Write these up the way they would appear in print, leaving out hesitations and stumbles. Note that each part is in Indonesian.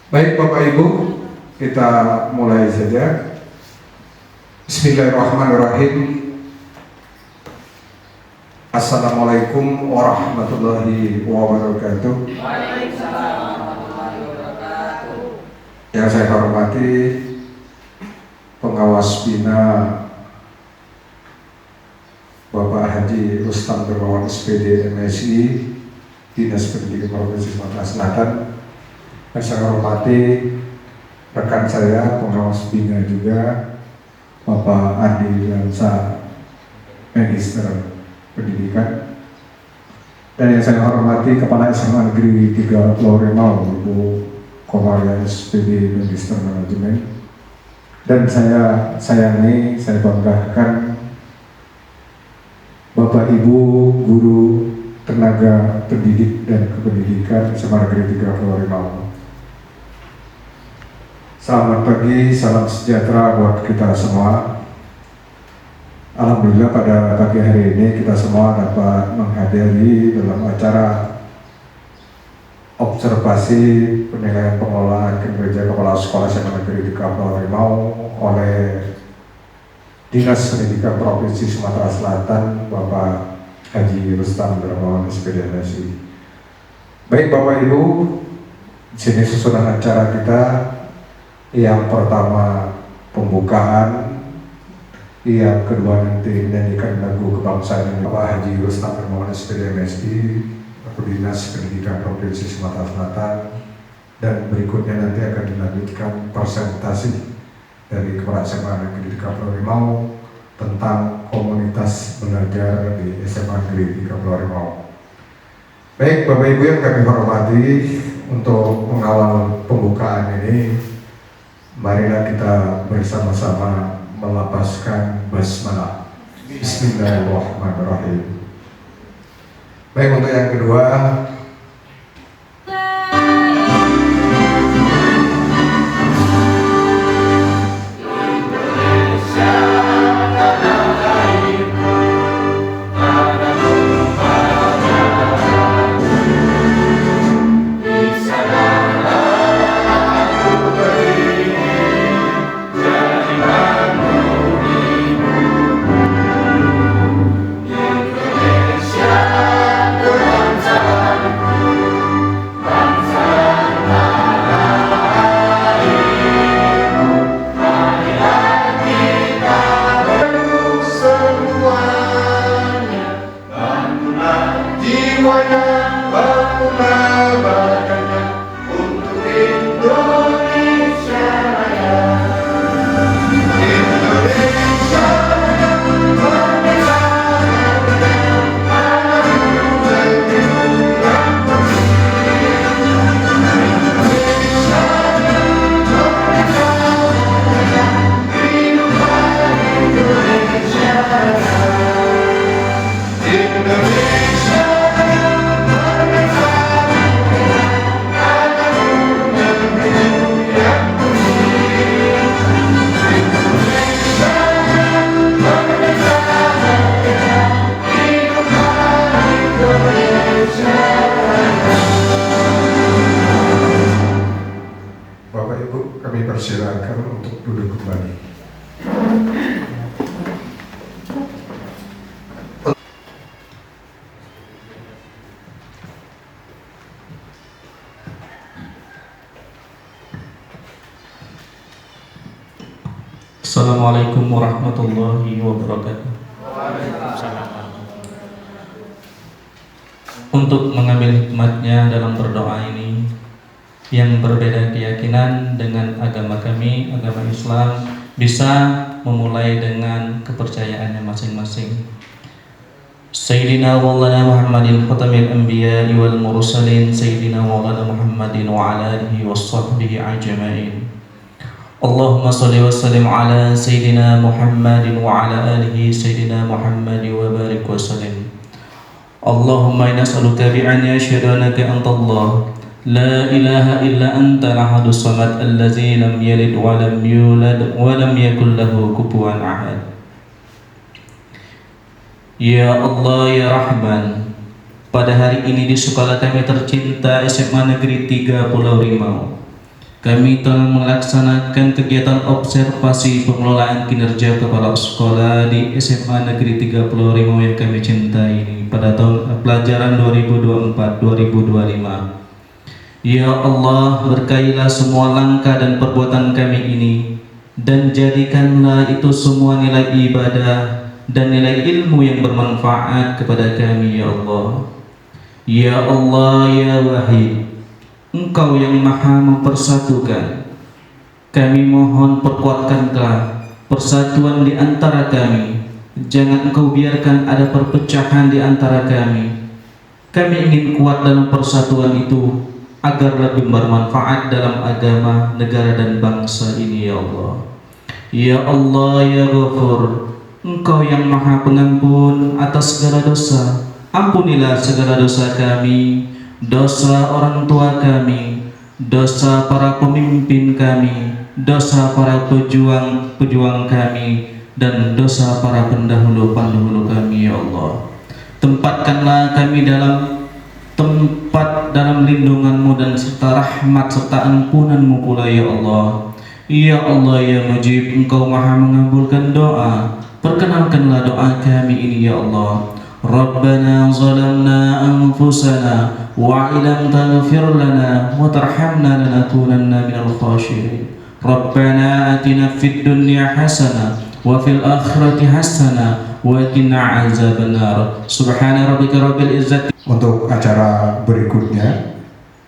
Baik Bapak Ibu, kita mulai saja. Bismillahirrahmanirrahim. Assalamualaikum warahmatullahi wabarakatuh. Waalaikumsalam warahmatullahi wabarakatuh. Yang saya hormati Pengawas Bina Bapak Haji Rustam Dermawan SPD MSI Dinas Pendidikan Provinsi Sumatera Selatan. Yang saya hormati rekan saya Pengawas Bina juga Bapak Andi Lansa Magister Pendidikan, dan yang saya hormati Kepala SMA Negeri 3 Pulau Remau Ibu Komaria SPD Magister Manajemen, dan saya sayangi, saya banggakan Bapak Ibu guru tenaga pendidik dan kependidikan SMA Negeri 3 Pulau Remau. Selamat pagi, salam sejahtera buat kita semua. Alhamdulillah pada pagi hari ini kita semua dapat menghadiri dalam acara observasi penilaian pengelolaan kinerja Kepala Sekolah SMA Negeri 3 Pulau Remau oleh Dinas Pendidikan Provinsi Sumatera Selatan Bapak Haji Rustam Dermawan SPD MSI. Baik Bapak Ibu, di sini susunan acara kita. Yang pertama pembukaan, yang kedua nanti menyanyikan lagu kebangsaan Bapak Haji Rustam Dermawan SPD MSI, Dinas Pendidikan Provinsi Sumatera Selatan, dan berikutnya nanti akan dilanjutkan presentasi dari Kepala SMA Negeri 3 Pulau Remau tentang komunitas belajar di SMA Negeri 3 Pulau Remau. Baik Bapak Ibu yang kami hormati, untuk mengawal pembukaan ini, marilah kita bersama-sama melapaskan basmalah. Bismillahirrahmanirrahim. Baik, untuk yang kedua, persilakan untuk duduk kembali. Assalamualaikum warahmatullahi wabarakatuh. Untuk mengambil hikmatnya dalam berdoa ini, yang berbeda keyakinan dengan agama kami, agama Islam, bisa memulai dengan kepercayaannya masing-masing. Sayyidina Maulana Muhammadin khatamil anbiya wal mursalin, Sayyidina Maulana Muhammadin wa ala alihi wa sahbihi ajma'in. Allahumma salli wa sallim ala Sayyidina Muhammadin wa ala alihi Sayyidina Muhammad wa barik wa sallim. Allahumma inna as'aluka bi'an yashhadu annaka antallah la ilaha illa anta al-ahadus samad allazi lam yalid wa lam yulad wa lam yakul lahu kufuwan ahad. Ya Allah ya Rahman, pada hari ini di sekolah kami tercinta SMA Negeri 3 Pulau Remau, Kami telah melaksanakan kegiatan observasi pengelolaan kinerja kepala sekolah di SMA Negeri 30 Rimau yang kami cintai ini pada tahun pelajaran 2024-2025. Ya Allah, berkailah semua langkah dan perbuatan kami ini, dan jadikanlah itu semua nilai ibadah dan nilai ilmu yang bermanfaat kepada kami, ya Allah. Ya Allah, ya Wahid, Engkau yang maha mempersatukan. Kami mohon perkuatkanlah persatuan di antara kami. Jangan Engkau biarkan ada perpecahan di antara kami. Kami ingin kuat dalam persatuan itu agar lebih bermanfaat dalam agama, negara dan bangsa ini, ya Allah. Ya Allah, ya Ghafur, Engkau yang maha pengampun atas segala dosa. Ampunilah segala dosa kami, dosa orang tua kami, dosa para pemimpin kami, dosa para pejuang kami, dan dosa para pendahulu kami, ya Allah. Tempatkanlah kami dalam lindungan-Mu dan serta rahmat serta ampunan-Mu pula, ya Allah. Ya Allah, ya Mujib, Engkau maha mengabulkan doa. Perkenankanlah doa kami ini, ya Allah. Rabbana zalamna anfusana wa ilam taghfir lana wa tarhamna lanakunanna minal khashirin. Rabbana atina fid dunya hasanah wa fil akhirati hasanah wa qina azabannar. Subhana rabbika rabbil izzati. Untuk acara berikutnya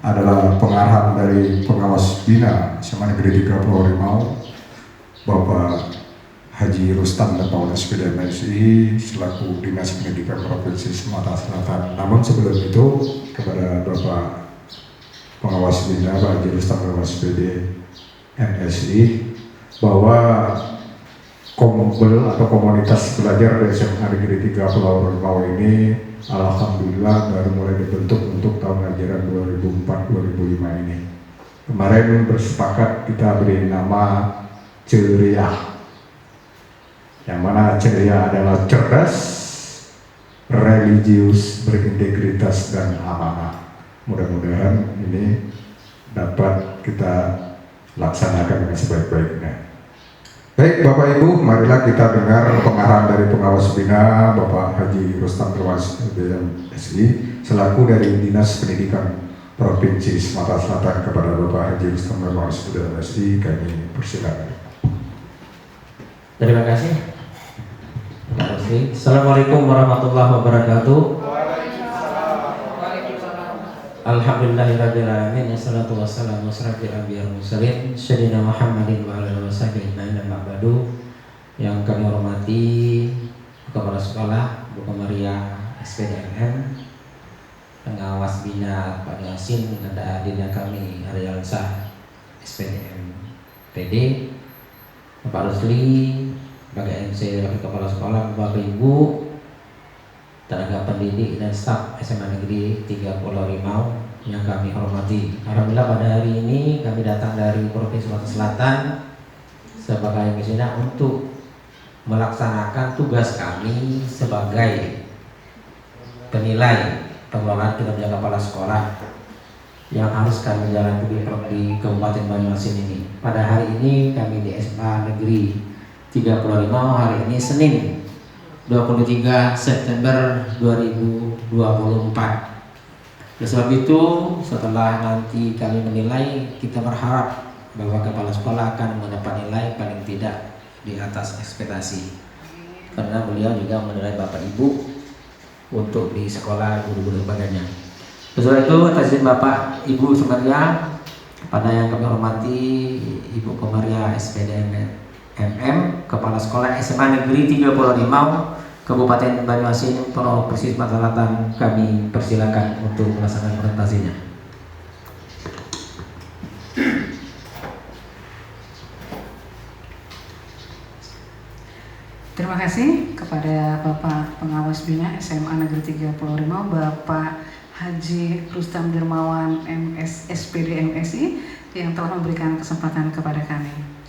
adalah pengarahan dari pengawas bina SMA Negeri 30 Rimau, Bapak Haji Rustam dan Paul SPD MSI selaku Dinas Pendidikan Provinsi Sumatera Selatan. Namun sebelum itu kepada Bapak Pengawas Bina Pak Haji Rustam dan SPD MSI bahwa komunitas atau komunitas belajar dari SMA Negeri 30 Rimau ini alhamdulillah baru mulai dibentuk untuk tahun ajaran 2004-2005 ini. Kemarin bersepakat kita beri nama Ceria, yang mana ceria adalah cerdas, religius, berintegritas, dan amanah. Mudah-mudahan ini dapat kita laksanakan dengan sebaik-baiknya. Baik Bapak Ibu, marilah kita dengar pengarahan dari pengawas bina Bapak Haji Rustam SI selaku dari Dinas Pendidikan Provinsi Sumatera Selatan kepada Bapak Haji Rustam SI. Kami persilakan. Terima kasih. Assalamualaikum warahmatullahi wabarakatuh. Alhamdulillahirabbil alamin, wassalatu wassalamu ala asyrofil anbiya'i wal mursalin sayyidina Muhammadin wa ala alihi washabihi ajmain, amma ba'du. Yang kami hormati Kepala Sekolah Bu Komaria SPDMM, pengawas bina Pak Yasin, ada adinda kami Aryansah SPDM PD, Bapak Rusli sebagai MC Wakil Kepala Sekolah, Bapak Ibu, tenaga pendidik dan staf SMA Negeri 30 Rimau yang kami hormati. Alhamdulillah pada hari ini kami datang dari Provinsi Sumatera Selatan sebagai misalnya untuk melaksanakan tugas kami sebagai penilai pengelolaan kinerja kepala sekolah yang harus kami jalankan di Kabupaten Banyuasin ini. Pada hari ini kami di SMA Negeri 30 Rimau, hari ini Senin 23 September 2024. Oleh sebab itu, setelah nanti kami menilai, kita berharap bahwa kepala sekolah akan mendapat nilai paling tidak di atas ekspektasi, karena beliau juga menilai Bapak Ibu untuk di sekolah guru-guru sebagainya. Setelah itu, atas izin Bapak Ibu sekalian, pada yang kami hormati Ibu Komaria SPDM MM, Kepala Sekolah SMA Negeri 30 Rimau, Kabupaten Banyuasin, Provinsi Sumatera Selatan, kami persilakan untuk melaksanakan presentasinya. Terima kasih kepada Bapak Pengawas Bina SMA Negeri 30 Rimau, Bapak Haji Rustam Dermawan MS SPD MSI yang telah memberikan kesempatan kepada kami.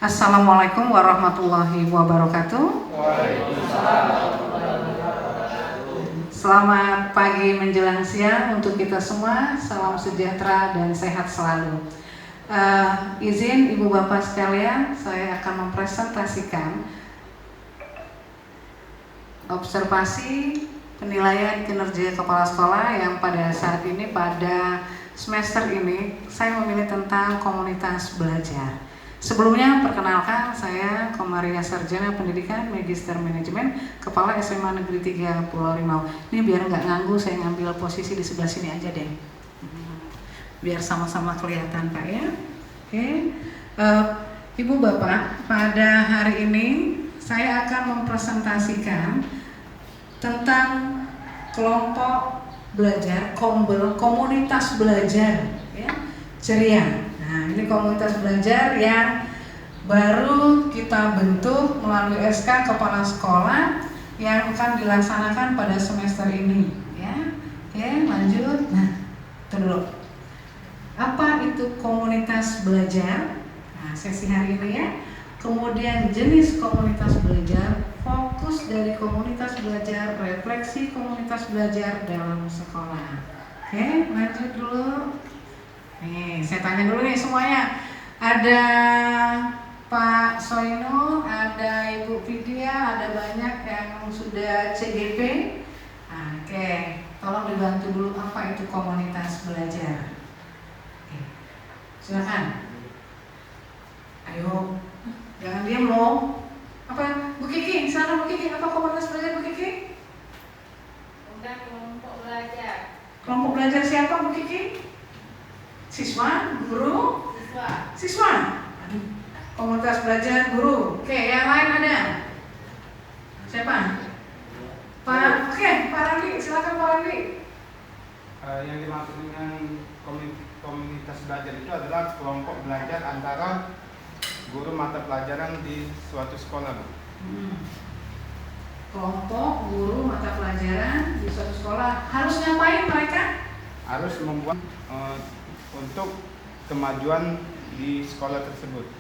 Assalamualaikum warahmatullahi wabarakatuh. Selamat pagi menjelang siang untuk kita semua. Salam sejahtera dan sehat selalu. Izin Ibu Bapak sekalian, saya akan mempresentasikan observasi penilaian kinerja kepala sekolah yang pada saat ini, pada semester ini saya memilih tentang komunitas belajar. Sebelumnya perkenalkan, saya Komaria Sarjana Pendidikan Magister Manajemen, Kepala SMA Negeri 3 Pulau Rimau. Ini biar nggak nganggu, saya ngambil posisi di sebelah sini aja deh, biar sama-sama kelihatan Pak ya. Oke, Ibu Bapak, pada hari ini saya akan mempresentasikan tentang kelompok belajar, komunitas belajar ya, ceria. Nah, ini komunitas belajar yang baru kita bentuk melalui SK Kepala Sekolah yang akan dilaksanakan pada semester ini ya. Oke, lanjut. Nah, itu dulu. Apa itu komunitas belajar? Nah, sesi hari ini ya. Kemudian jenis komunitas belajar, fokus dari komunitas belajar, refleksi komunitas belajar dalam sekolah. Oke, lanjut dulu. Nih, saya tanya dulu nih semuanya. Ada Pak Soino, ada Ibu Vidya, ada banyak yang sudah CGP. Nah, oke, tolong dibantu dulu apa itu komunitas belajar. Oke, silakan. Ayo, jangan diam loh. Apa Bu Kiki? Sana Bu Kiki, apa komunitas belajar Bu Kiki? Udah kelompok belajar. Kelompok belajar siapa Bu Kiki? Siswa, guru, siswa. Aduh, komunitas belajar guru. Oke, yang lain ada? Siapa? Pak. Oke, Pak Randi, silakan Pak Randi. Yang dimaksud dengan komunitas belajar itu adalah kelompok belajar antara guru mata pelajaran di suatu sekolah, Bu. Kelompok guru mata pelajaran di suatu sekolah harus ngapain mereka? Harus membuat untuk kemajuan di sekolah tersebut.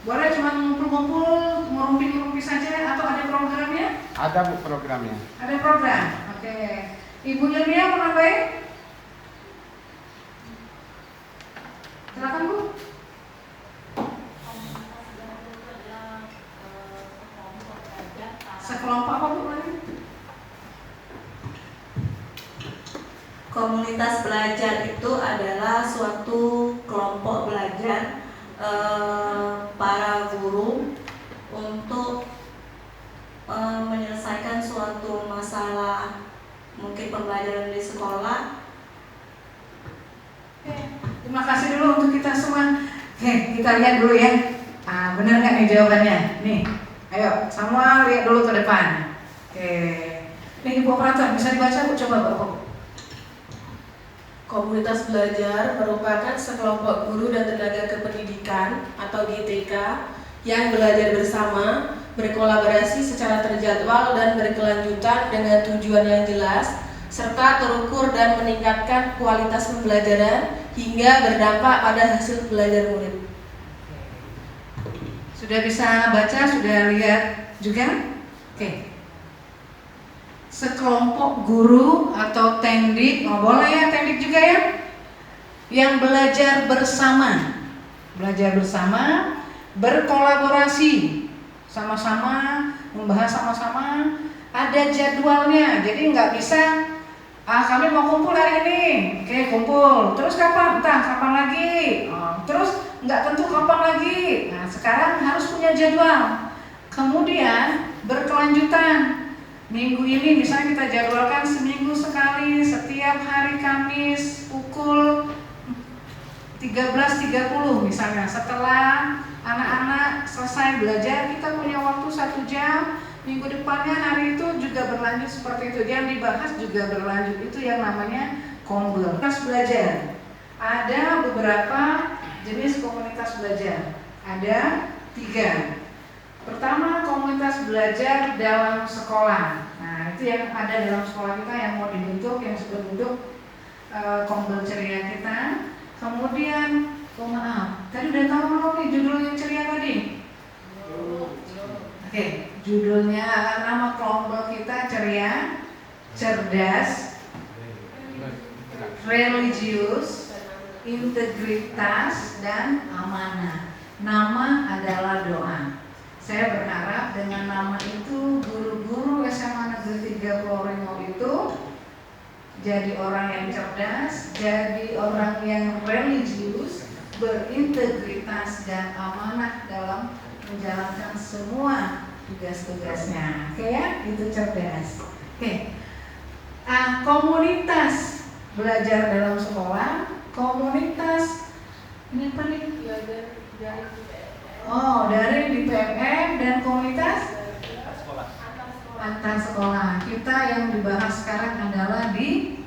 Boleh cuma ngumpul-ngumpul, ngerumpi-ngerumpi saja atau ada programnya? Ada Bu programnya. Ada program. Oke. Ibu Yulia mau nambahin? Silakan Bu. Sekelompok apa Bu? Komunitas belajar itu adalah suatu kelompok belajar para guru untuk menyelesaikan suatu masalah mungkin pembelajaran di sekolah. Terima kasih dulu untuk kita semua. Oke, kita lihat dulu ya. Benar nggak nih jawabannya? Nih, ayo semua lihat dulu ke depan. Oke, nih Ibu Operator bisa dibaca Bu, coba Bapak. Komunitas belajar merupakan sekelompok guru dan tenaga kependidikan atau GTK yang belajar bersama, berkolaborasi secara terjadwal dan berkelanjutan dengan tujuan yang jelas, serta terukur dan meningkatkan kualitas pembelajaran hingga berdampak pada hasil belajar murid. Sudah bisa baca, sudah lihat juga? Oke. Sekelompok guru atau tendik, boleh ya tendik juga ya, yang belajar bersama, berkolaborasi, sama-sama membahas sama-sama, ada jadwalnya, jadi nggak bisa kami mau kumpul hari ini, oke kumpul, terus kapan? Entah kapan lagi, terus nggak tentu kapan lagi. Nah sekarang harus punya jadwal, kemudian berkelanjutan. Minggu ini misalnya kita jadwalkan seminggu sekali setiap hari Kamis pukul 13.30 misalnya, setelah anak-anak selesai belajar kita punya waktu 1 jam. Minggu depannya hari itu juga berlanjut seperti itu, yang dibahas juga berlanjut. Itu yang namanya komunitas belajar. Ada beberapa jenis komunitas belajar, ada 3. Pertama, komunitas belajar dalam sekolah. Nah, itu yang ada dalam sekolah kita yang mau dibentuk, yang sudah bentuk kombel ceria kita. Kemudian, tadi udah tahu belum nih judulnya ceria tadi? Oke, judulnya nama kelompok kita ceria, cerdas, religius, integritas, dan amanah. Nama adalah doa. Saya berharap dengan nama itu guru-guru SMA Negeri 3 Pulau Rimau itu jadi orang yang cerdas, jadi orang yang religius, berintegritas dan amanah dalam menjalankan semua tugas-tugasnya. Oke ya, itu cerdas. Oke. Komunitas belajar dalam sekolah, komunitas ini apa nih? Dari di PMM dan komunitas antar sekolah. Kita yang dibahas sekarang adalah di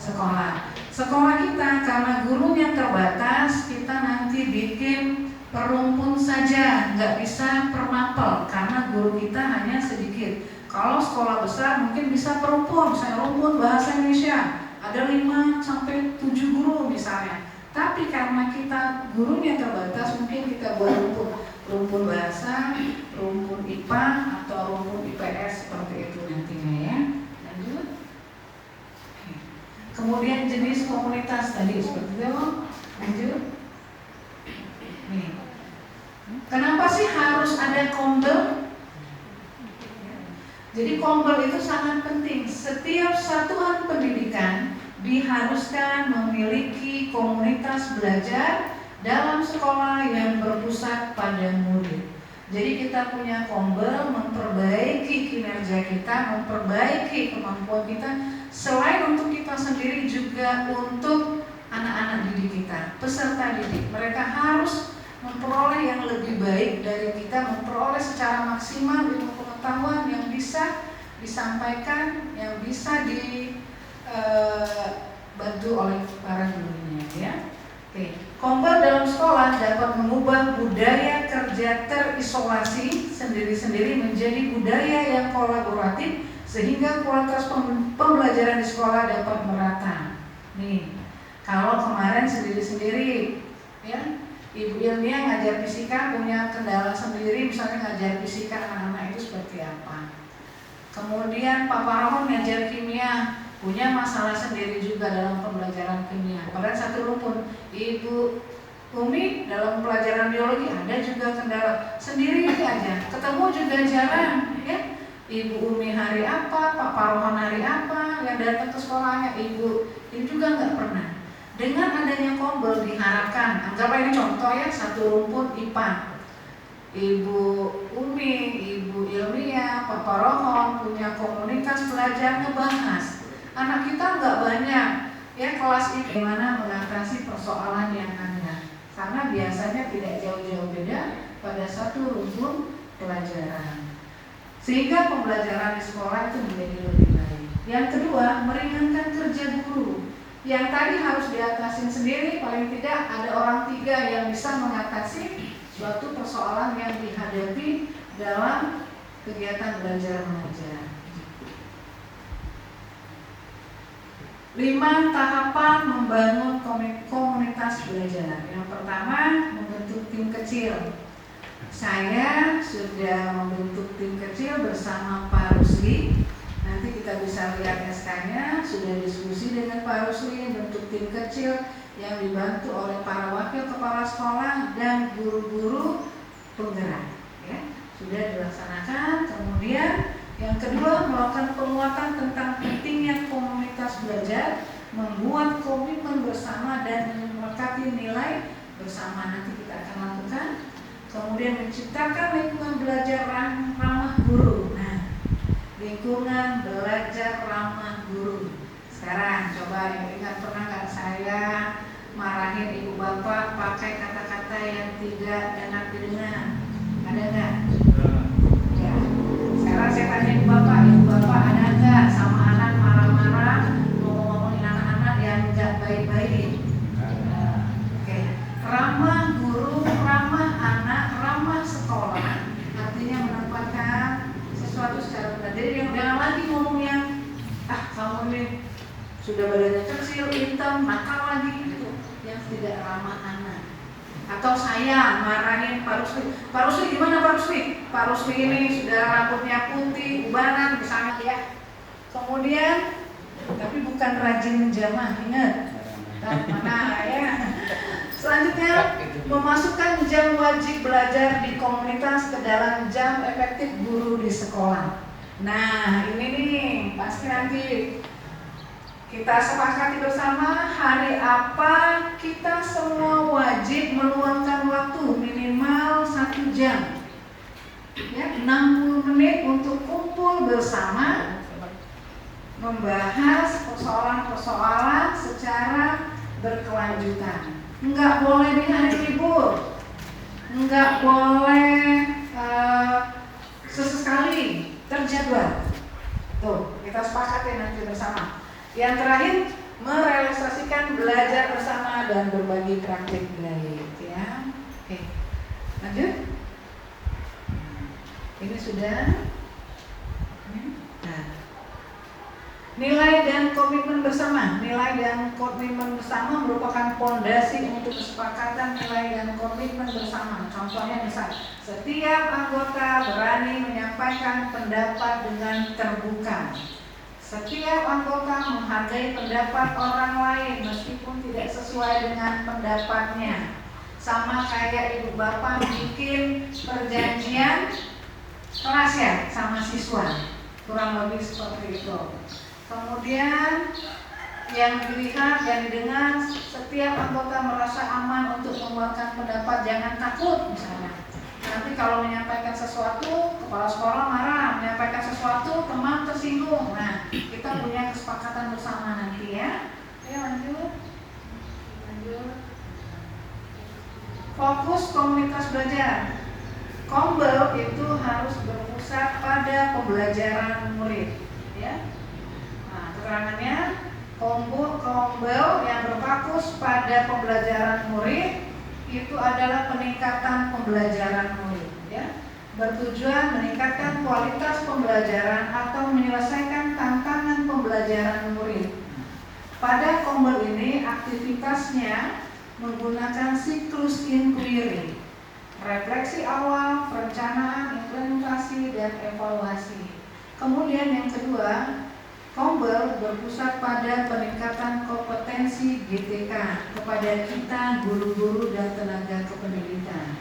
sekolah. Sekolah kita karena gurunya terbatas, kita nanti bikin perumpun saja, nggak bisa per mapel karena guru kita hanya sedikit. Kalau sekolah besar mungkin bisa perumpun, misalnya rumpun bahasa Indonesia ada 5 sampai 7 guru misalnya. Tapi karena kita gurunya terbatas, mungkin kita buat rumpun bahasa, rumpun IPA atau rumpun IPS seperti itu nantinya ya. Lanjut. Kemudian jenis komunitas tadi seperti itu. Lanjut. Nih. Kenapa sih harus ada kombel? Jadi kombel itu sangat penting. Setiap satuan pendidikan diharuskan memiliki komunitas belajar dalam sekolah yang berpusat pada murid. Jadi kita punya kombel memperbaiki kinerja kita, memperbaiki kemampuan kita, selain untuk kita sendiri juga untuk anak-anak didik kita, peserta didik. Mereka harus memperoleh yang lebih baik dari kita, memperoleh secara maksimal ilmu pengetahuan yang bisa disampaikan, yang bisa dibantu oleh para gurunya ya. Oke. Kombel dalam sekolah dapat mengubah budaya kerja terisolasi sendiri-sendiri menjadi budaya yang kolaboratif sehingga kualitas pembelajaran di sekolah dapat merata. Nih, kalau kemarin sendiri-sendiri ya, Ibu Ilmia ngajar fisika punya kendala sendiri, misalnya ngajar fisika anak-anak itu seperti apa. Kemudian Pak Parahon ngajar kimia, punya masalah sendiri juga dalam pembelajaran kimia. Padahal satu rumpun. Ibu Umi dalam pelajaran biologi ada juga kendala sendiri aja. Ketemu juga jarang, ya. Ibu Umi hari apa, Pak Parahon hari apa, yang datang ke sekolahnya Ibu ini juga nggak pernah. Dengan adanya kombel diharapkan, anggaplah ini contoh ya, satu rumpun IPA. Ibu Umi, Ibu Ilmia, Pak Parohon punya komunitas belajar ngebahas. Anak kita nggak banyak, ya kelas ini gimana mengatasi persoalan yang ada. Karena biasanya tidak jauh-jauh beda pada satu rumpun pelajaran. Sehingga pembelajaran di sekolah itu menjadi lebih baik. Yang kedua, meringankan kerja guru. Yang tadi harus diatasin sendiri, paling tidak ada orang 3 yang bisa mengatasi suatu persoalan yang dihadapi dalam kegiatan belajar mengajar. 5 tahapan membangun komunitas belajar. Yang pertama, membentuk tim kecil. Saya sudah membentuk tim kecil bersama Pak Rusli. Nanti kita bisa lihat SK-nya, sudah diskusi dengan Pak Rusli, bentuk tim kecil yang dibantu oleh para wakil kepala sekolah dan guru-guru penggerak. Ya, sudah dilaksanakan. Kemudian yang kedua, melakukan penguatan tentang pentingnya komunitas belajar, membuat komitmen bersama dan menyepakati nilai bersama. Nanti kita akan lakukan. Kemudian menciptakan lingkungan belajar ramah guru. Nah, lingkungan belajar ramah guru. Sekarang coba ingat, pernah nggak saya marahin ibu bapak pakai kata-kata yang tidak enak didengar? Ada nggak? Ya. Sekarang saya tanya ibu bapak ada nggak sama anak marah-marah ngomong-ngomongin anak-anak yang nggak baik-baik? Oke. Ramah guru, ramah anak, ramah sekolah. Artinya menempatkan sesuatu secara benar. Jadi yang jangan lagi ngomong yang kamu ini sudah badannya kecil, hitam, nakal lagi, itu yang tidak ramah anak. Atau saya marahin Pak Rusli. Pak Rusli gimana Pak Rusli? Pak Rusli ini sudah rambutnya putih, ubanan misalnya ya. Kemudian tapi bukan rajin menjamah, ingat. Mana ya? Selanjutnya, memasukkan jam wajib belajar di komunitas ke dalam jam efektif guru di sekolah. Nah, ini nih, pasti nanti kita sepakati bersama hari apa kita semua wajib meluangkan waktu minimal 1 jam. Ya, 60 menit untuk kumpul bersama membahas persoalan-persoalan secara berkelanjutan. Enggak boleh di hari libur, enggak boleh sesekali terjadwal. Tuh, kita sepakati nanti bersama. Yang terakhir, merealisasikan belajar bersama dan berbagi praktik baik. Ya, oke, lanjut. Ini sudah. Nah, nilai dan komitmen bersama. Nilai dan komitmen bersama merupakan fondasi untuk kesepakatan nilai dan komitmen bersama. Contohnya misal, setiap anggota berani menyampaikan pendapat dengan terbuka. Setiap anggota menghargai pendapat orang lain meskipun tidak sesuai dengan pendapatnya. Sama kayak ibu bapak bikin perjanjian kelas ya sama siswa. Kurang lebih seperti itu. Kemudian yang dilihat dan didengar, setiap anggota merasa aman untuk mengeluarkan pendapat, jangan takut misalnya. Nanti kalau menyampaikan sesuatu, kepala sekolah marah, menyampaikan sesuatu, teman tersinggung. Nah, kita punya kesepakatan bersama nanti ya. Oke, lanjut. Fokus komunitas belajar. Kombel itu harus berpusat pada pembelajaran murid. Ya. Keterangannya, kombel yang berfokus pada pembelajaran murid itu adalah peningkatan pembelajaran murid, ya. Bertujuan meningkatkan kualitas pembelajaran atau menyelesaikan tantangan pembelajaran murid. Pada kombel ini aktivitasnya menggunakan siklus inquiry, refleksi awal, perencanaan, implementasi, dan evaluasi. Kemudian yang kedua, Kombel berpusat pada peningkatan kompetensi GTK kepada kita guru-guru dan tenaga kependidikan.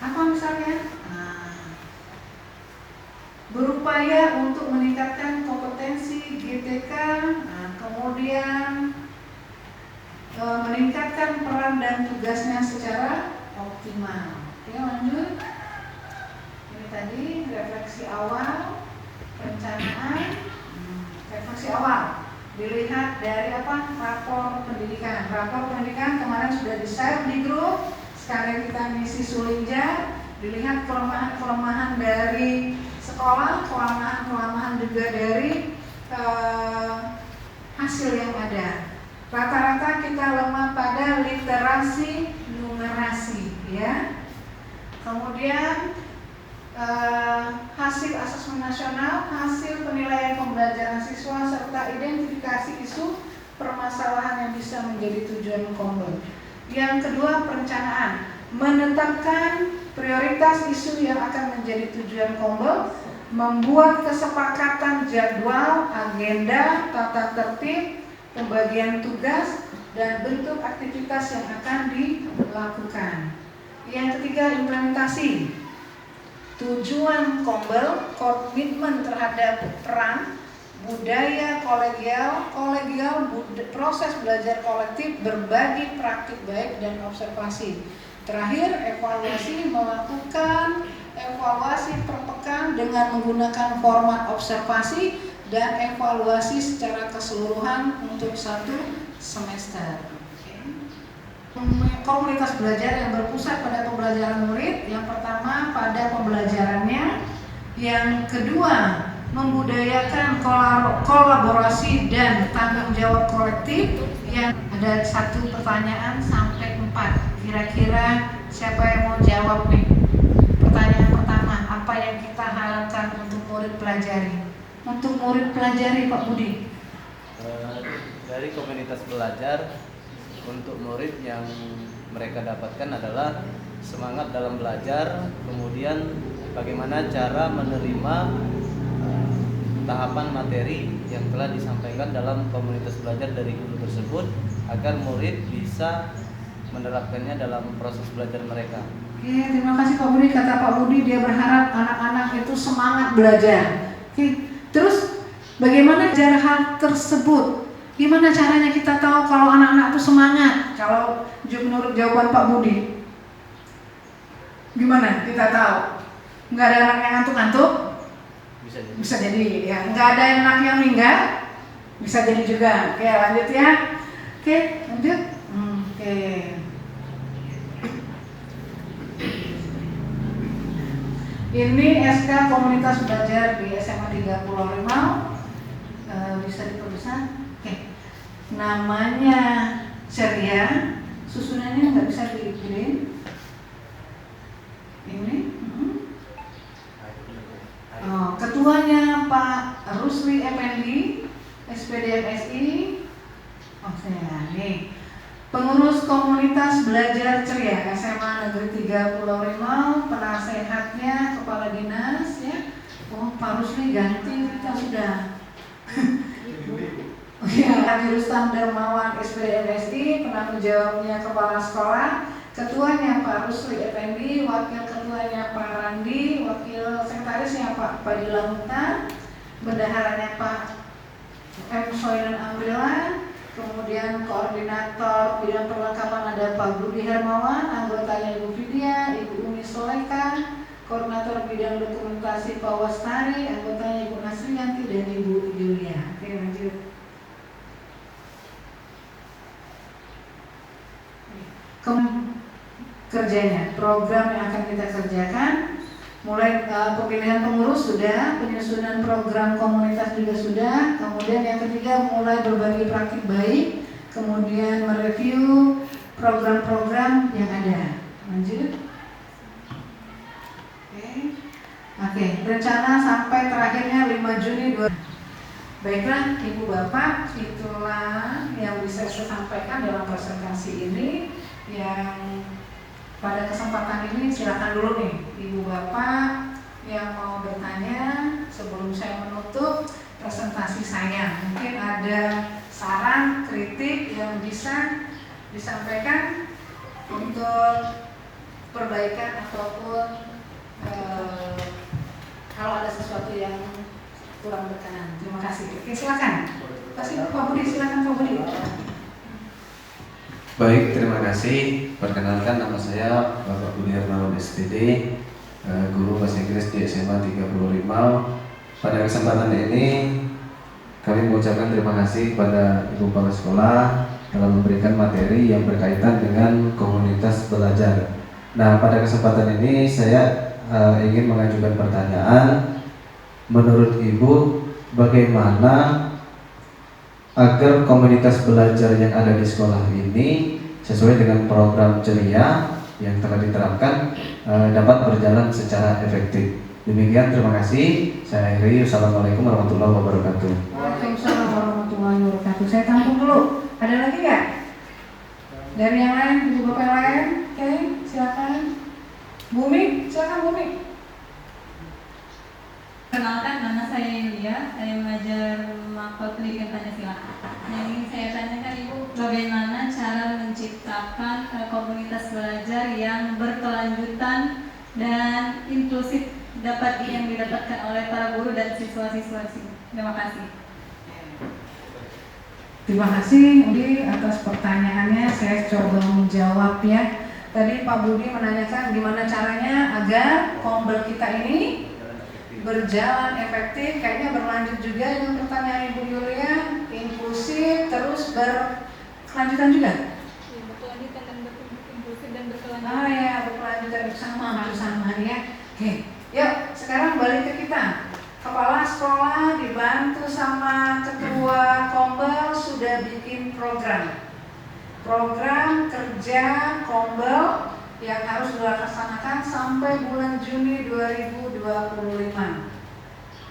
Apa misalnya? Berupaya untuk meningkatkan kompetensi GTK, kemudian meningkatkan peran dan tugasnya secara optimal. Oke, lanjut. Ini tadi refleksi awal, perencanaan. Refleksi awal dilihat dari apa? Rapor pendidikan. Rapor pendidikan kemarin sudah di-share di grup. Sekarang kita ngisi Sulinja. Dilihat kelemahan-kelemahan dari sekolah, kelemahan-kelemahan juga dari hasil yang ada. Rata-rata kita lemah pada literasi numerasi, ya. Kemudian hasil asesmen nasional, hasil penilaian pembelajaran siswa, serta identifikasi isu permasalahan yang bisa menjadi tujuan kombel. Yang kedua, perencanaan, menetapkan prioritas isu yang akan menjadi tujuan kombel, membuat kesepakatan jadwal, agenda, tata tertib, pembagian tugas, dan bentuk aktivitas yang akan dilakukan. Yang ketiga, implementasi. Tujuan kombel, komitmen terhadap peran, budaya kolegial, proses belajar kolektif, berbagi praktik baik dan observasi. Terakhir, evaluasi, melakukan evaluasi per pekan dengan menggunakan format observasi dan evaluasi secara keseluruhan untuk 1 semester. Komunitas belajar yang berpusat pada pembelajaran murid, yang pertama pada pembelajarannya, yang kedua membudayakan kolaborasi dan tanggung jawab kolektif. Yang ada 1 pertanyaan sampai 4. Kira-kira siapa yang mau jawab nih? Pertanyaan pertama, apa yang kita harapkan untuk murid pelajari? Untuk murid pelajari, Pak Budi? Dari komunitas belajar, untuk murid yang mereka dapatkan adalah semangat dalam belajar, kemudian bagaimana cara menerima tahapan materi yang telah disampaikan dalam komunitas belajar dari guru tersebut agar murid bisa menerapkannya dalam proses belajar mereka. Oke, terima kasih Pak Budi. Kata Pak Budi dia berharap anak-anak itu semangat belajar. Oke, terus bagaimana cara hal tersebut? Gimana caranya kita tahu kalau anak-anak itu semangat? Kalau menurut jawaban Pak Budi, gimana kita tahu? Nggak ada anak yang ngantuk-ngantuk? Bisa jadi ya. Nggak ada anak yang minggat? Bisa jadi juga. Oke, lanjut ya. Oke, lanjut. Oke. Ini SK Komunitas Belajar di SMA 3 Pulau Rimau. Bisa diperbesar. Oke. Namanya ceria. Susunannya nggak bisa dikirim. Ini. Ketuanya Pak Rusli Effendi, SPD MSI. Oh saya nih. Pengurus Komunitas Belajar Ceria SMA Negeri 3 Pulau Rimau, penasehatnya Kepala Dinas ya. Oh Pak Rusli ganti kita sudah. Ya, Haji Rustam Dermawan SPD MSI, penanggung jawabnya Kepala Sekolah, ketuanya Pak Rusli Effendi, wakil ketuanya Pak Randi, wakil sekretarisnya Pak Padilla Mukhtar, bendaharanya Pak M. Soiran Amrila, kemudian koordinator bidang perlengkapan ada Pak Budi Hermawan, anggotanya Ibu Vidya, Ibu Umi Soleka, koordinator bidang dokumentasi Pak Wastari, anggotanya Ibu Nasriyanti dan Ibu Julia. Oke, lanjut. Kerjanya, program yang akan kita kerjakan, mulai pemilihan pengurus sudah, penyusunan program komunitas juga sudah, kemudian yang ketiga mulai berbagi praktik baik, kemudian mereview program-program yang ada. Lanjut. Oke, rencana sampai terakhirnya 5 Juni 2020. Baiklah Ibu Bapak, itulah yang bisa saya sampaikan dalam presentasi ini. Yang pada kesempatan ini silakan dulu nih Ibu Bapak yang mau bertanya sebelum saya menutup presentasi saya. Mungkin ada saran, kritik yang bisa disampaikan untuk perbaikan ataupun kalau ada sesuatu yang kurang berkenan. Terima kasih. Oke, silakan. Kasih Pak Budi, silakan Pak Budi. Baik, terima kasih. Perkenalkan, nama saya Bapak Budi Hermawan SPD, guru bahasa Inggris di SMA 3 Pulau Rimau. Pada kesempatan ini kami mengucapkan terima kasih kepada Ibu Kepala Sekolah dalam memberikan materi yang berkaitan dengan komunitas belajar. Nah, pada kesempatan ini saya ingin mengajukan pertanyaan. Menurut Ibu, bagaimana agar komunitas belajar yang ada di sekolah ini sesuai dengan program ceria yang telah diterapkan dapat berjalan secara efektif. Demikian, terima kasih. Saya akhiri. Wassalamualaikum warahmatullahi wabarakatuh. Waalaikumsalam warahmatullahi wabarakatuh. Saya tampung dulu. Ada lagi nggak? Dari yang lain, Ibu Bapak yang lain? Oke, silakan. Bumi, silakan Bumi. Kenalkan, nama saya Yulia, saya mengajar mapel pendidikan Pancasila. Yang ingin saya tanyakan Ibu, bagaimana cara menciptakan komunitas belajar yang berkelanjutan dan inklusif yang didapatkan oleh para guru dan siswa-siswa di sini. Terima kasih. Terima kasih Budi atas pertanyaannya. Saya coba menjawab ya. Tadi Pak Budi menanyakan gimana caranya agar kombel kita ini berjalan efektif, kayaknya berlanjut juga dengan pertanyaan Ibu Yulia, inklusif terus berkelanjutan juga. Ya, berkelanjutan dan inklusif dan berkelanjutan. Ah ya, berkelanjutan bersama ya. Oke, yuk sekarang balik ke kita. Kepala sekolah dibantu sama ketua kombel sudah bikin program kerja kombel yang harus dilaksanakan sampai bulan Juni 2025.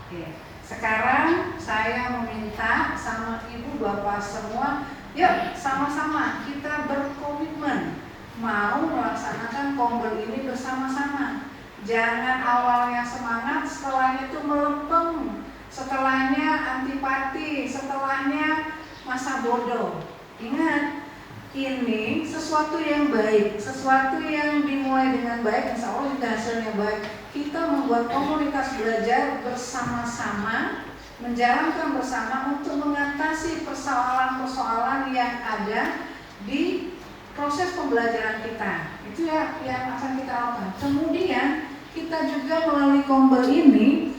Oke. Sekarang saya meminta sama Ibu Bapak semua, yuk sama-sama kita berkomitmen mau melaksanakan kombel ini bersama-sama. Jangan awalnya semangat, setelahnya itu melempem, setelahnya antipati, setelahnya masa bodoh. Ingat, ini sesuatu yang baik, sesuatu yang dimulai dengan baik, insya Allah juga hasilnya baik. Kita membuat komunitas belajar bersama-sama, menjalankan bersama untuk mengatasi persoalan-persoalan yang ada di proses pembelajaran kita. Itu ya yang akan kita lakukan. Kemudian kita juga melalui Kombel ini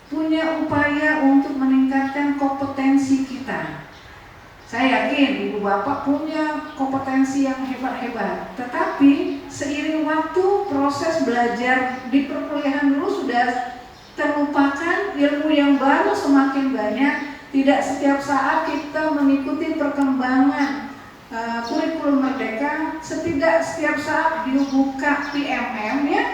punya upaya untuk meningkatkan kompetensi kita. Saya yakin ibu bapak punya kompetensi yang hebat-hebat, tetapi seiring waktu proses belajar di perkuliahan dulu sudah terlupakan, ilmu yang baru semakin banyak. Tidak setiap saat kita mengikuti perkembangan kurikulum merdeka, setiap saat dibuka PMM ya.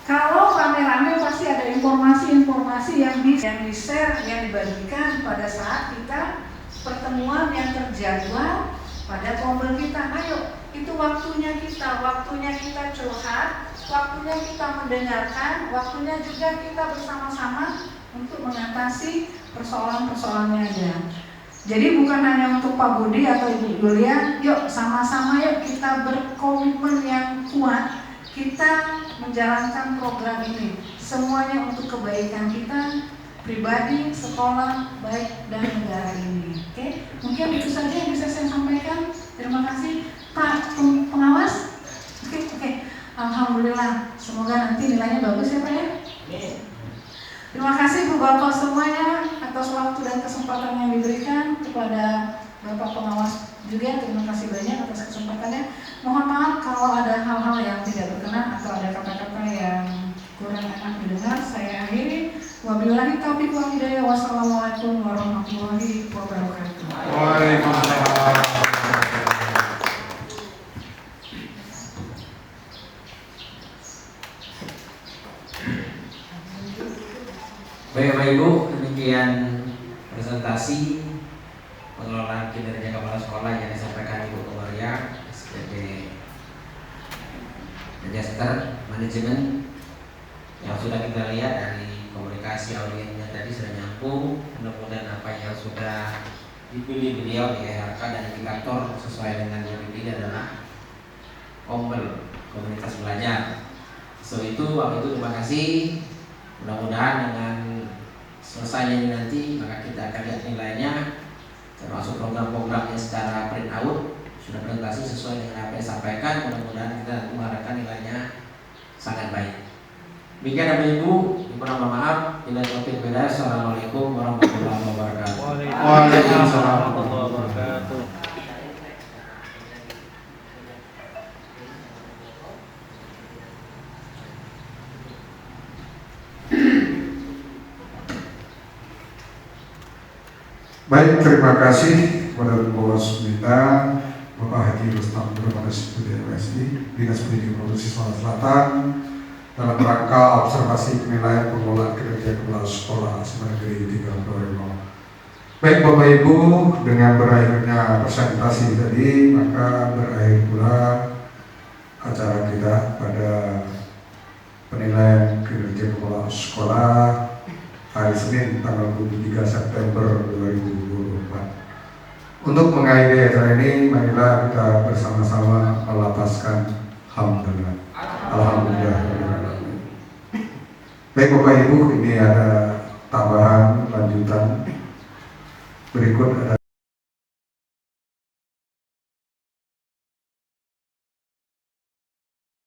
Kalau rame-rame pasti ada informasi-informasi yang di-share, yang dibagikan pada saat kita pertemuan yang terjadwal pada Kombel kita. Ayo, itu waktunya kita curhat, waktunya kita mendengarkan, waktunya juga kita bersama-sama untuk mengatasi persoalan-persoalan yang ada. Jadi bukan hanya untuk Pak Budi atau Ibu Yulia, yuk sama-sama yuk kita berkomitmen yang kuat, kita menjalankan program ini. Semuanya untuk kebaikan kita, pribadi, sekolah, baik, dan negara ini. Oke, mungkin itu saja yang bisa saya sampaikan. Terima kasih Pak Pengawas. Oke. Alhamdulillah, semoga nanti nilainya bagus ya Pak ya. Terima kasih Bu Bapak semuanya atas waktu dan kesempatan yang diberikan, kepada Bapak Pengawas juga. Terima kasih banyak atas kesempatannya. Mohon maaf kalau ada hal-hal yang tidak berkenan atau ada kata-kata yang kurang enak didengar. Saya akhiri. Wabillahi taufiq wal hidayah. Wassalamualaikum warahmatullahi wabarakatuh. Waalaikumsalam. Baik Bapak Ibu, demikian presentasi pengelolaan kinerja kepala sekolah yang disampaikan Ibu Komaria, SPD Register Manajemen, yang sudah kita lihat dari komunikasi audiennya tadi sudah nyambung. Mudah-mudahan apa yang sudah dipilih beliau di EHK dan indikator sesuai dengan yang dipilih adalah Kombel, komunitas belajar. So itu waktu itu terima kasih. Mudah-mudahan dengan selesainya ini nanti maka kita akan lihat nilainya, termasuk program-programnya secara print out sudah presentasi sesuai dengan apa yang disampaikan. Mudah-mudahan kita mengharapkan nilainya sangat baik. Demikian Bapak Ibu, mohon maaf bila topik beda. Assalamualaikum warahmatullahi wabarakatuh. Waalaikumsalam warahmatullahi wabarakatuh. Baik, terima kasih kepada Bawas Bintang, Bapak Haji Rustam Abdurrahman SPD MSI, Dinas Pendidikan Provinsi Sumatera Selatan, dalam rangka observasi penilaian pengelolaan kinerja kepala sekolah SMA Negeri 3 Purworejo. Baik Bapak Ibu, dengan berakhirnya presentasi tadi, maka berakhir pula acara kita pada penilaian kinerja kepala sekolah hari Senin tanggal 23 September 2024. Untuk mengakhiri acara ini, marilah kita bersama-sama melapaskan hamdalah. Alhamdulillah. Baik Bapak Ibu, ini ada tambahan lanjutan berikut ada